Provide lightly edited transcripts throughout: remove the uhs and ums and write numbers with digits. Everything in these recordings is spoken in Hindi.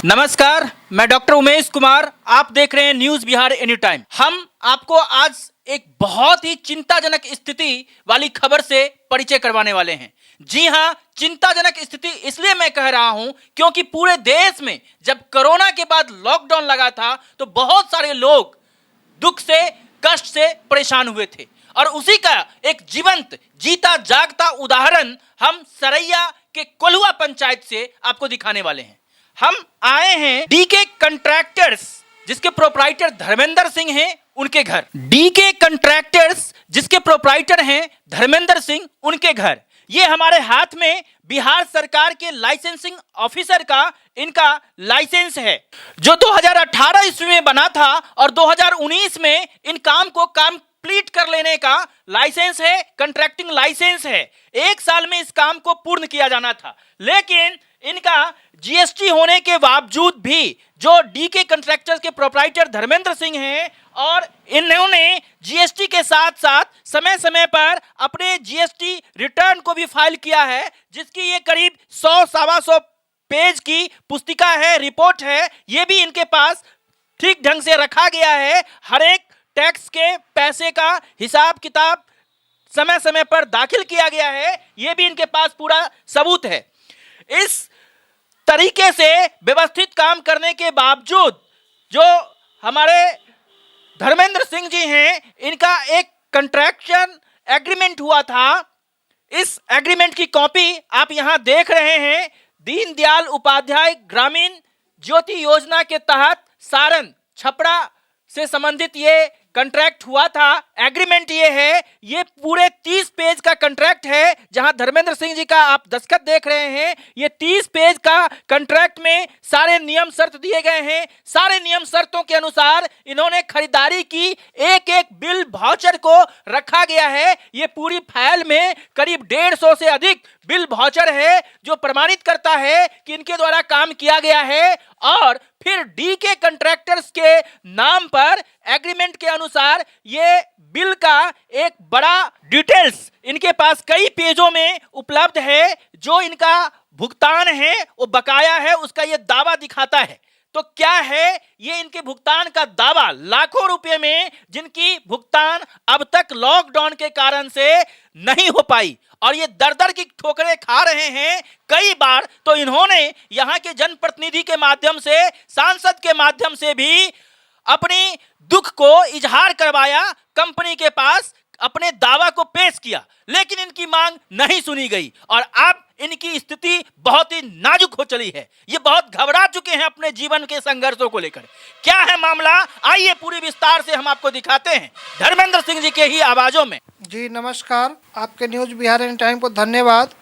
नमस्कार, मैं डॉक्टर उमेश कुमार। आप देख रहे हैं न्यूज बिहार एनी टाइम। हम आपको आज एक बहुत ही चिंताजनक स्थिति वाली खबर से परिचय करवाने वाले हैं। जी हां, चिंताजनक स्थिति इसलिए मैं कह रहा हूं क्योंकि पूरे देश में जब कोरोना के बाद लॉकडाउन लगा था तो बहुत सारे लोग दुख से, कष्ट से परेशान हुए थे और उसी का एक जीवंत जीता जागता उदाहरण हम सरैया के कोल्हुआ पंचायत से आपको दिखाने वाले हैं। हम आए हैं डीके कंट्रैक्टर्स, जिसके प्रोप्राइटर धर्मेंद्र सिंह हैं, उनके घर। डीके कंट्रैक्टर्स जिसके प्रोप्राइटर हैं धर्मेंद्र सिंह, उनके घर। ये हमारे हाथ में बिहार सरकार के लाइसेंसिंग ऑफिसर का इनका लाइसेंस है, जो 2018 ईस्वी में बना था और 2019 में इन काम को कंप्लीट कर लेने का लाइसेंस है, कंट्रैक्टिंग लाइसेंस है। 1 साल में इस काम को पूर्ण किया जाना था, लेकिन इनका जीएसटी होने के बावजूद भी जो डीके कंट्रैक्टर्स के प्रोप्राइटर धर्मेंद्र सिंह हैं और इन्होंने जीएसटी के साथ साथ समय समय पर अपने जीएसटी रिटर्न को भी फाइल किया है, जिसकी ये करीब 100-125 पेज की पुस्तिका है, रिपोर्ट है। ये भी इनके पास ठीक ढंग से रखा गया है। हर एक टैक्स के पैसे का हिसाब किताब समय समय पर दाखिल किया गया है, ये भी इनके पास पूरा सबूत है। इस तरीके से व्यवस्थित काम करने के बावजूद जो हमारे धर्मेंद्र सिंह जी हैं, इनका एक कंट्रैक्शन एग्रीमेंट हुआ था। इस एग्रीमेंट की कॉपी आप यहां देख रहे हैं। दीनदयाल उपाध्याय ग्रामीण ज्योति योजना के तहत सारण छपरा से संबंधित ये कंट्रैक्ट हुआ था। एग्रीमेंट ये है, ये पूरे 30 पेज का कंट्रैक्ट है, जहां धर्मेंद्र सिंह जी का आप दस्तखत देख रहे हैं। ये 30 पेज का कंट्रैक्ट में सारे नियम शर्त दिए गए हैं। सारे नियम शर्तों के अनुसार इन्होंने खरीदारी की, एक एक बिल वाउचर को रखा गया है। ये पूरी फाइल में करीब 150 से अधिक बिल वाउचर है, जो प्रमाणित करता है कि इनके द्वारा काम किया गया है। और फिर डीके कंट्रैक्टर्स के नाम पर एग्रीमेंट के अनुसार ये बिल का एक बड़ा डिटेल्स इनके पास कई पेजों में उपलब्ध है। जो इनका भुगतान है वो बकाया है, उसका ये दावा दिखाता है। तो क्या है ये इनके भुगतान का दावा? लाखों रुपए में जिनकी भुगतान अब तक लॉकडाउन के कारण से नहीं हो पाई और ये दर दर की ठोकरें खा रहे हैं। कई बार तो इन्होंने यहाँ के जनप्रतिनिधि के माध्यम से, सांसद के माध्यम से भी अपनी दुख को इजहार करवाया, कंपनी के पास अपने दावा को पेश किया, लेकिन इनकी मांग नहीं सुनी गई और अब इनकी स्थिति बहुत ही नाजुक हो चली है। ये बहुत घबरा चुके हैं अपने जीवन के संघर्षों को लेकर। क्या है मामला, आइए पूरी विस्तार से हम आपको दिखाते हैं धर्मेंद्र सिंह जी के ही आवाजों में। जी नमस्कार, आपके न्यूज बिहार एनी टाइम को धन्यवाद।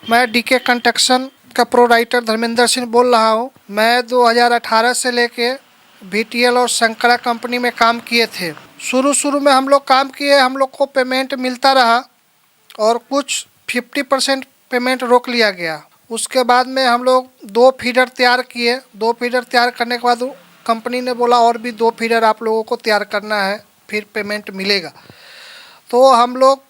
मैं डीके कंस्ट्रक्शन का प्रोप्राइटर धर्मेंद्र सिंह बोल रहा हूँ। मैं 2018 से लेके VTL और शंकरा कंपनी में काम किए थे। शुरू में हम लोग काम किए, हम लोग को पेमेंट मिलता रहा और कुछ 50% पेमेंट रोक लिया गया। उसके बाद में हम लोग 2 फीडर तैयार किए। 2 फीडर तैयार करने के बाद कंपनी ने बोला और भी 2 फीडर आप लोगों को तैयार करना है, फिर पेमेंट मिलेगा। तो हम लोग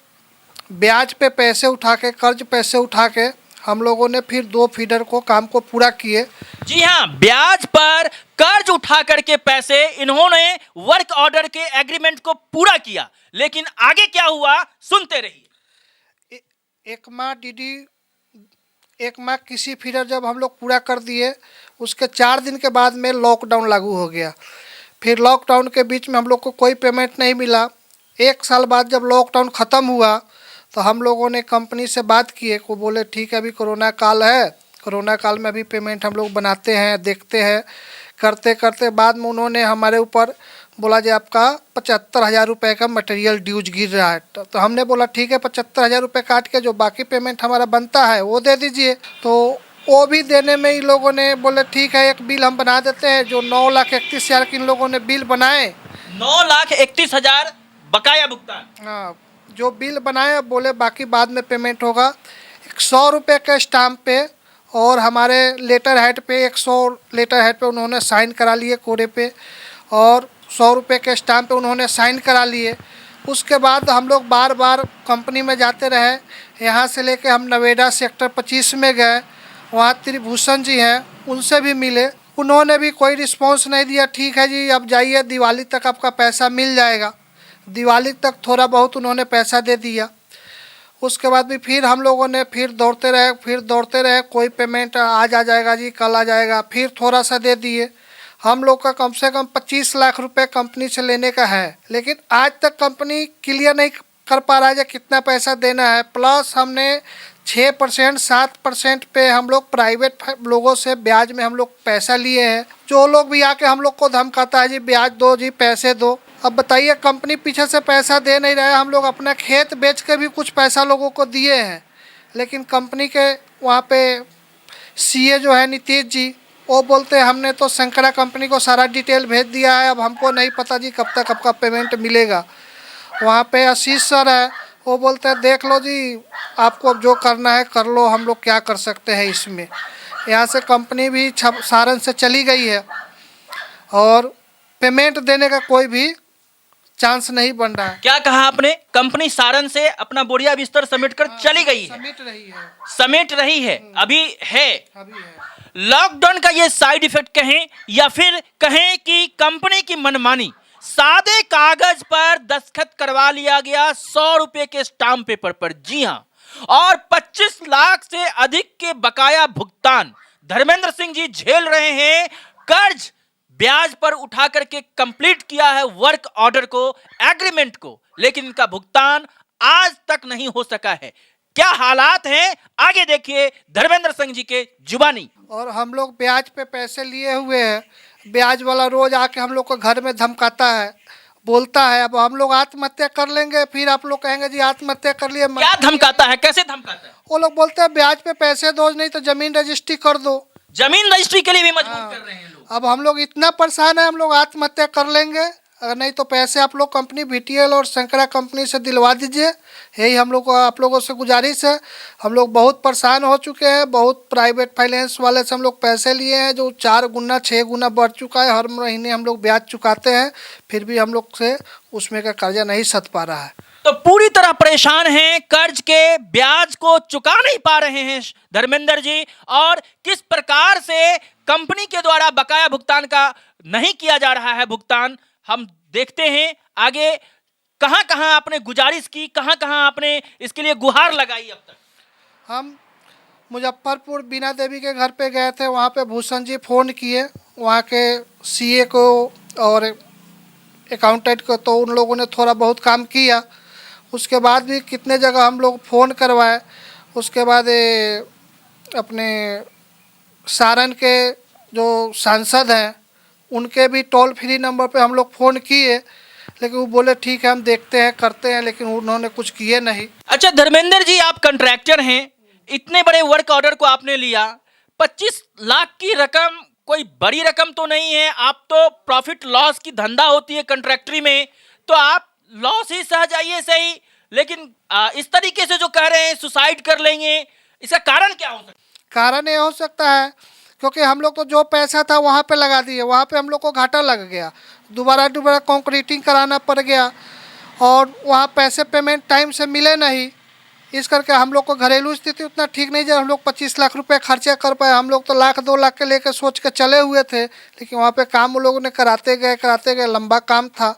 ब्याज पे पैसे उठा के, कर्ज पैसे उठा के हम लोगों ने फिर 2 फीडर को काम को पूरा किए। जी हाँ, ब्याज पर कर्ज उठा करके पैसे इन्होंने वर्क ऑर्डर के एग्रीमेंट को पूरा किया, लेकिन आगे क्या हुआ सुनते रहिए। एक माह किसी फीडर जब हम लोग पूरा कर दिए, उसके 4 दिन के बाद में लॉकडाउन लागू हो गया। फिर लॉकडाउन के बीच में हम लोग को कोई पेमेंट नहीं मिला। 1 साल बाद जब लॉकडाउन ख़त्म हुआ तो हम लोगों ने कंपनी से बात किए, को बोले ठीक है अभी कोरोना काल है, कोरोना काल में अभी पेमेंट हम लोग बनाते हैं, देखते हैं। करते करते बाद में उन्होंने हमारे ऊपर बोला जी आपका 75,000 रुपये का मटेरियल ड्यूज गिर रहा है। तो हमने बोला ठीक है 75,000 रुपये काट के जो बाकी पेमेंट हमारा बनता है वो दे दीजिए। तो वो भी देने में इन लोगों ने बोले ठीक है एक बिल हम बना देते हैं। जो 9,31,000 की इन लोगों ने बिल बनाए, 9,31,000 बकाया भुगतान। हाँ, जो बिल बनाए बोले बाकी बाद में पेमेंट होगा। 100 रुपये के स्टाम्प पे और हमारे लेटर हेड पे 100 लेटर हेड पे उन्होंने साइन करा लिए कोरे पे, और 100 रुपये के स्टाम्प पे उन्होंने साइन करा लिए। उसके बाद हम लोग बार बार कंपनी में जाते रहे। यहाँ से लेके हम नवेदा सेक्टर 25 में गए, वहाँ त्रिभूषण जी हैं, उनसे भी मिले, उन्होंने भी कोई रिस्पॉन्स नहीं दिया। ठीक है जी, अब जाइए, दिवाली तक आपका पैसा मिल जाएगा। दिवाली तक थोड़ा बहुत उन्होंने पैसा दे दिया। उसके बाद भी फिर हम लोगों ने फिर दौड़ते रहे, कोई पेमेंट आज आ जाएगा जी, कल आ जाएगा, फिर थोड़ा सा दे दिए। हम लोग का कम से कम 25 लाख रुपए कंपनी से लेने का है, लेकिन आज तक कंपनी क्लियर नहीं कर पा रहा है कितना पैसा देना है। प्लस हमने 6% 7% पे हम लोग प्राइवेट लोगों से ब्याज में हम लोग पैसा लिए हैं। जो लोग भी आके हम लोग को धमकाता है जी ब्याज दो जी, पैसे दो। अब बताइए, कंपनी पीछे से पैसा दे नहीं रहा है। हम लोग अपना खेत बेच के भी कुछ पैसा लोगों को दिए हैं, लेकिन कंपनी के वहाँ पे सीए जो है नीतीश जी, वो बोलते हैं हमने तो शंकरा कंपनी को सारा डिटेल भेज दिया है, अब हमको नहीं पता जी कब तक आपका पेमेंट मिलेगा। वहाँ पे आशीष सर है, वो बोलते हैं देख लो जी, आपको अब जो करना है कर लो, हम लोग क्या कर सकते हैं इसमें। यहाँ से कंपनी भी सारण से चली गई है और पेमेंट देने का कोई भी चांस नहीं बन रहा है। क्या कहा आपने? कंपनी सारण से अपना बोरिया बिस्तर समेट कर चली गई है, समेट रही है, अभी है। लॉकडाउन का ये साइड इफेक्ट कहें या फिर कहें कि कंपनी की मनमानी, सादे कागज पर दस्तखत करवा लिया गया 100 रुपए के स्टाम्प पेपर पर। जी हां, और 25 लाख से अधिक के बकाया भुगतान धर्मेंद्र सिंह जी झेल रहे हैं। कर्ज ब्याज पर उठा करके कंप्लीट किया है वर्क ऑर्डर को, एग्रीमेंट को, लेकिन इनका भुगतान आज तक नहीं हो सका है। क्या हालात हैं, आगे देखिए धर्मेंद्र सिंह जी के जुबानी। और हम लोग ब्याज पे पैसे लिए हुए हैं, ब्याज वाला रोज आके हम लोग को घर में धमकाता है, बोलता है अब हम लोग आत्महत्या कर लेंगे, फिर आप लोग कहेंगे जी आत्महत्या कर लिए। क्या धमकाता है, कैसे धमकाता है? वो लोग बोलते हैं ब्याज पे पैसे दो, नहीं तो जमीन रजिस्ट्री कर दो। जमीन रजिस्ट्री के लिए भी मजबूर कर रहे हैं लोग। अब हम लोग इतना परेशान है, हम लोग आत्महत्या कर लेंगे, अगर नहीं तो पैसे आप लोग कंपनी बीटीएल और शंकरा कंपनी से दिलवा दीजिए। यही हम लोग को आप लोगों से गुजारिश है। हम लोग बहुत परेशान हो चुके हैं, बहुत प्राइवेट फाइनेंस वाले से हम लोग पैसे लिए हैं जो 4 गुना 6 गुना बढ़ चुका है। हर महीने हम लोग ब्याज चुकाते हैं, फिर भी हम लोग से उसमें का कर्जा नहीं सध पा रहा है। तो पूरी तरह परेशान हैं, कर्ज के ब्याज को चुका नहीं पा रहे हैं धर्मेंद्र जी, और किस प्रकार से कंपनी के द्वारा बकाया भुगतान का नहीं किया जा रहा है भुगतान। हम देखते हैं आगे कहां कहां आपने गुजारिश की, कहां कहां आपने इसके लिए गुहार लगाई। अब तक हम मुजफ्फरपुर बीना देवी के घर पे गए थे, वहाँ पे भूषण जी फ़ोन किए, वहाँ के सीए को और अकाउंटेंट को, तो उन लोगों ने थोड़ा बहुत काम किया। उसके बाद भी कितने जगह हम लोग फ़ोन करवाए। उसके बाद अपने सारण के जो सांसद हैं उनके भी टोल फ्री नंबर पे हम लोग फ़ोन किए, लेकिन वो बोले ठीक है हम देखते हैं करते हैं, लेकिन उन्होंने कुछ किए नहीं। अच्छा धर्मेंद्र जी, आप कंट्रैक्टर हैं, इतने बड़े वर्क ऑर्डर को आपने लिया, 25 लाख की रकम कोई बड़ी रकम तो नहीं है। आप तो प्रॉफिट लॉस की धंधा होती है कंट्रैक्टरी में, तो आप लॉस ही सह जाइए सही, लेकिन इस तरीके से जो कह रहे हैं सुसाइड कर लेंगे, इसका कारण क्या हो सकता है? कारण ये हो सकता है क्योंकि हम लोग तो जो पैसा था वहाँ पे लगा दिए, वहाँ पे हम लोग को घाटा लग गया, दोबारा कंक्रीटिंग कराना पड़ गया, और वहाँ पैसे पेमेंट टाइम से मिले नहीं। इस करके हम लोग को घरेलू स्थिति उतना ठीक नहीं, जब हम लोग 25 लाख रुपए खर्चा कर पाए। हम लोग तो 1-2 लाख के लेकर सोच के चले हुए थे, लेकिन वहाँ पे काम उन लोगों ने कराते गए, लंबा काम था,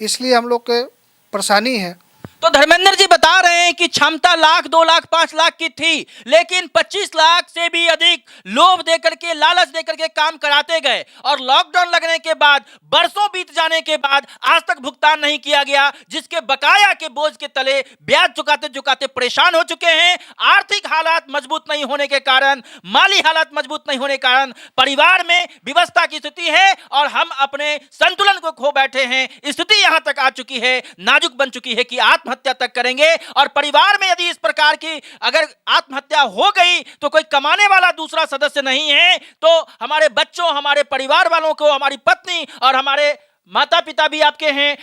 इसलिए हम लोग के परेशानी है। तो धर्मेंद्र जी बता रहे हैं कि क्षमता 1 लाख 2 लाख 5 लाख की थी, लेकिन 25 लाख से भी अधिक लोभ देकर के, लालच देकर के काम कराते गए, और लॉकडाउन लगने के बाद, बरसों बीत जाने के बाद आज तक भुगतान नहीं किया गया, जिसके बकाया के बोझ के तले ब्याज चुकाते चुकाते परेशान हो चुके हैं। आर्थिक हालात मजबूत नहीं होने के कारण, माली हालात मजबूत नहीं होने के कारण परिवार में विवशता की स्थिति है, और हम अपने संतुलन को खो बैठे हैं। स्थिति यहां तक आ चुकी है, नाजुक बन चुकी है कि आत्महत्या तक करेंगे। और परिवार में यदि इस प्रकार की अगर आत्महत्या हो गई तो कोई कमाने वाला दूसरा सदस्य नहीं है, तो हमारे बच्चों, हमारे परिवार वालों को, हमारी पत्नी और हमारे माता पिता भी आपके हैं,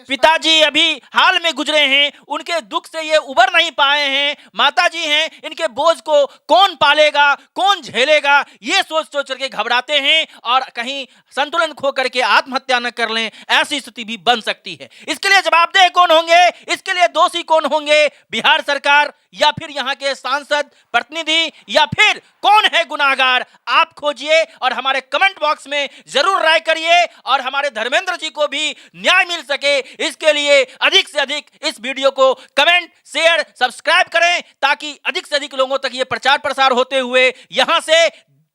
पिताजी अभी हाल में गुजरे हैं, उनके दुख से ये उबर नहीं पाए हैं, माताजी हैं, इनके बोझ को कौन पालेगा, कौन झेलेगा, ये सोच सोच करके घबराते हैं और कहीं संतुलन खो करके आत्महत्या न कर लें, ऐसी स्थिति भी बन सकती है। इसके लिए जवाबदेह कौन होंगे, इसके लिए दोषी कौन होंगे, बिहार सरकार या फिर यहाँ के सांसद प्रतिनिधि या फिर कौन है गुनाहगार, आप खोजिए और हमारे कमेंट बॉक्स में जरूर राय करिए और हमारे धर्मेंद्र जी को भी न्याय मिल सके, इसके लिए अधिक से अधिक इस वीडियो को कमेंट, शेयर, सब्सक्राइब करें ताकि अधिक से अधिक लोगों तक ये प्रचार प्रसार होते हुए यहां से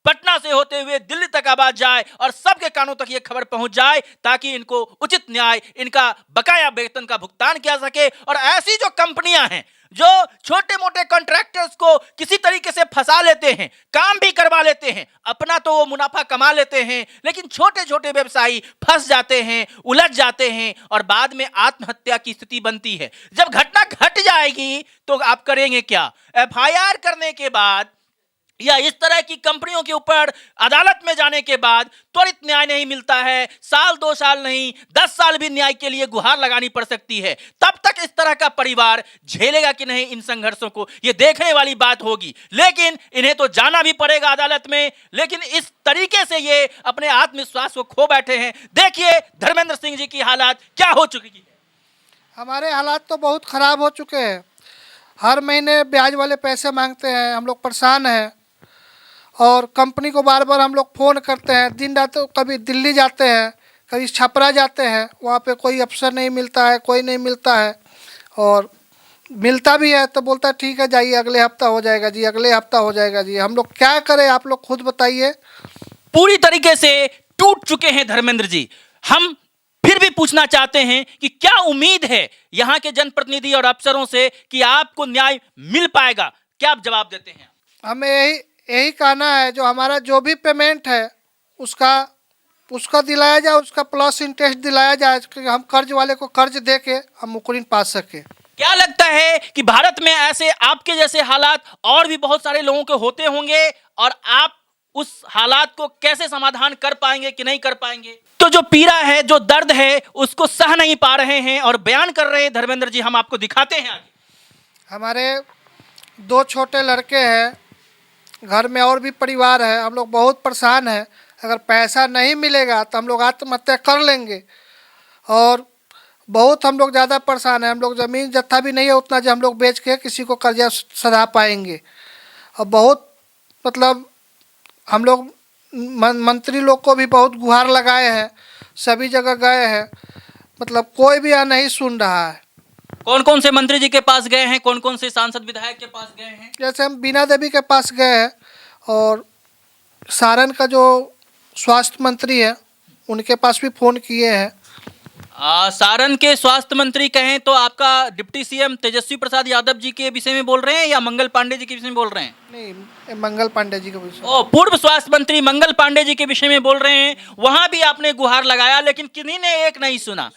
पटना से होते हुए दिल्ली तक आवाज जाए और सबके कानों तक ये खबर पहुंच जाए ताकि इनको उचित न्याय, इनका बकाया वेतन का भुगतान किया सके। और ऐसी जो कंपनियां हैं जो छोटे मोटे कॉन्ट्रैक्टर्स को किसी तरीके से फंसा लेते हैं, काम भी करवा लेते हैं, अपना तो वो मुनाफा कमा लेते हैं, लेकिन छोटे छोटे व्यवसायी फंस जाते हैं, उलझ जाते हैं और बाद में आत्महत्या की स्थिति बनती है। जब घटना घट जाएगी तो आप करेंगे क्या? एफआईआर करने के बाद या इस तरह की कंपनियों के ऊपर अदालत में जाने के बाद त्वरित न्याय नहीं मिलता है, साल 2 साल नहीं 10 साल भी न्याय के लिए गुहार लगानी पड़ सकती है। तब तक इस तरह का परिवार झेलेगा कि नहीं इन संघर्षों को, ये देखने वाली बात होगी। लेकिन इन्हें तो जाना भी पड़ेगा अदालत में, लेकिन इस तरीके से ये अपने आत्मविश्वास को खो बैठे हैं। देखिए धर्मेंद्र सिंह जी की हालात क्या हो चुकी है। हमारे हालात तो बहुत ख़राब हो चुके हैं, हर महीने ब्याज वाले पैसे मांगते हैं, हम लोग परेशान हैं और कंपनी को बार बार हम लोग फ़ोन करते हैं, दिन रात कभी दिल्ली जाते हैं, कभी छपरा जाते हैं, वहाँ पे कोई अफसर नहीं मिलता है, कोई नहीं मिलता है और मिलता भी है तो बोलता है ठीक है जाइए अगले हफ्ता हो जाएगा जी, अगले हफ्ता हो जाएगा जी। हम लोग क्या करें, आप लोग खुद बताइए। पूरी तरीके से टूट चुके हैं धर्मेंद्र जी। हम फिर भी पूछना चाहते हैं कि क्या उम्मीद है यहाँ के जनप्रतिनिधि और अफसरों से कि आपको न्याय मिल पाएगा? क्या आप जवाब देते हैं? हमें यही कहना है, जो हमारा जो भी पेमेंट है उसका दिलाया जाए, उसका प्लस इंटरेस्ट दिलाया जाए कि हम कर्ज वाले को कर्ज दे के हम मुकरिन पा सके। क्या लगता है कि भारत में ऐसे आपके जैसे हालात और भी बहुत सारे लोगों के होते होंगे और आप उस हालात को कैसे समाधान कर पाएंगे कि नहीं कर पाएंगे? तो जो पीड़ा है, जो दर्द है, उसको सह नहीं पा रहे हैं और बयान कर रहे हैं धर्मेंद्र जी, हम आपको दिखाते हैं आगे। हमारे 2 छोटे लड़के हैं, घर में और भी परिवार है, हम लोग बहुत परेशान हैं। अगर पैसा नहीं मिलेगा तो हम लोग आत्महत्या कर लेंगे और बहुत हम लोग ज़्यादा परेशान हैं। हम लोग ज़मीन जत्था भी नहीं है उतना जो हम लोग बेच के किसी को कर्जा सधा पाएंगे और बहुत मतलब हम लोग मंत्री लोग को भी बहुत गुहार लगाए हैं, सभी जगह गए हैं, मतलब कोई भी यहाँ नहीं सुन रहा है। कौन कौन से मंत्री जी के पास गए हैं, कौन कौन से सांसद विधायक के पास गए हैं? जैसे हम बीना देवी के पास गए हैं और सारण का जो स्वास्थ्य मंत्री है उनके पास भी फ़ोन किए हैं। सारण के स्वास्थ्य मंत्री कहें तो आपका डिप्टी सीएम तेजस्वी प्रसाद यादव जी के विषय में बोल रहे हैं या मंगल पांडे जी के विषय में बोल रहे हैं? नहीं, मंगल पांडे जी के विषय। ओ, पूर्व स्वास्थ्य मंत्री मंगल पांडे जी के विषय में बोल रहे हैं। वहां भी आपने गुहार लगाया लेकिन किन्हीं ने एक नहीं सुना।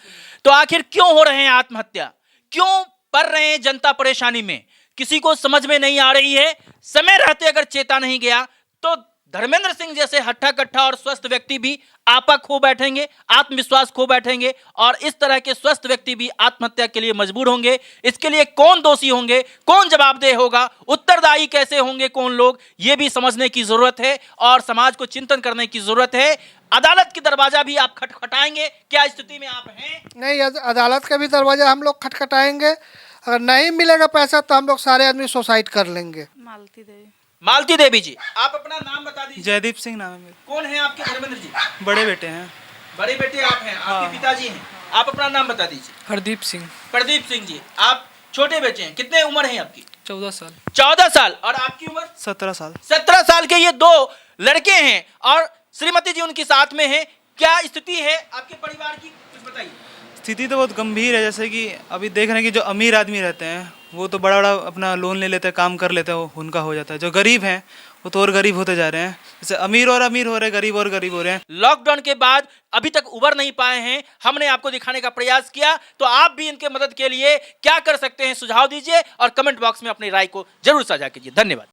तो आखिर क्यों हो रहे हैं आत्महत्या, क्यों पड़ रहे हैं जनता परेशानी में, किसी को समझ में नहीं आ रही है। समय रहते अगर चेता नहीं गया तो धर्मेंद्र सिंह जैसे हट्ठा कट्ठा और स्वस्थ व्यक्ति भी आपा खो बैठेंगे, आत्मविश्वास खो बैठेंगे और इस तरह के स्वस्थ व्यक्ति भी आत्महत्या के लिए मजबूर होंगे। इसके लिए कौन दोषी होंगे, कौन जवाबदेह होगा, उत्तरदायी कैसे होंगे कौन लोग, ये भी समझने की जरूरत है और समाज को चिंतन करने की जरूरत है। अदालत की दरवाजा भी आप खटखटाएंगे? क्या स्थिति में आप हैं? नहीं, अदालत का भी दरवाजा हम लोग खटखटाएंगे। अगर नहीं मिलेगा पैसा तो हम लोग सारे आदमी सुसाइड कर लेंगे। मालती देवी जी, आप अपना नाम बता दीजिए। जयदीप सिंह नाम है मेरा। कौन है आपके धर्मेंद्र जी? बड़े बेटे हैं। बड़े बेटे आप हैं, आपके पिताजी हैं। आप अपना नाम बता दीजिए। हरदीप सिंह। प्रदीप सिंह जी, आप छोटे बच्चे हैं, कितने उम्र है आपकी? 14 साल। 14 साल। और आपकी उम्र? 17 साल। 17 साल के ये 2 लड़के हैं और श्रीमती जी उनके साथ में है। क्या स्थिति है आपके परिवार की, कुछ बताइए। स्थिति तो बहुत गंभीर है, जैसे कि अभी देख रहे हैं कि जो अमीर आदमी रहते हैं वो तो बड़ा बड़ा अपना लोन ले लेते हैं, काम कर लेते हैं, उनका हो जाता है। जो गरीब हैं वो तो और गरीब होते जा रहे हैं, जैसे अमीर और अमीर हो रहे हैं, गरीब और गरीब हो रहे हैं। लॉकडाउन के बाद अभी तक उबर नहीं पाए हैं, हमने आपको दिखाने का प्रयास किया, तो आप भी इनके मदद के लिए क्या कर सकते हैं सुझाव दीजिए और कमेंट बॉक्स में अपनी राय को जरूर साझा कीजिए। धन्यवाद।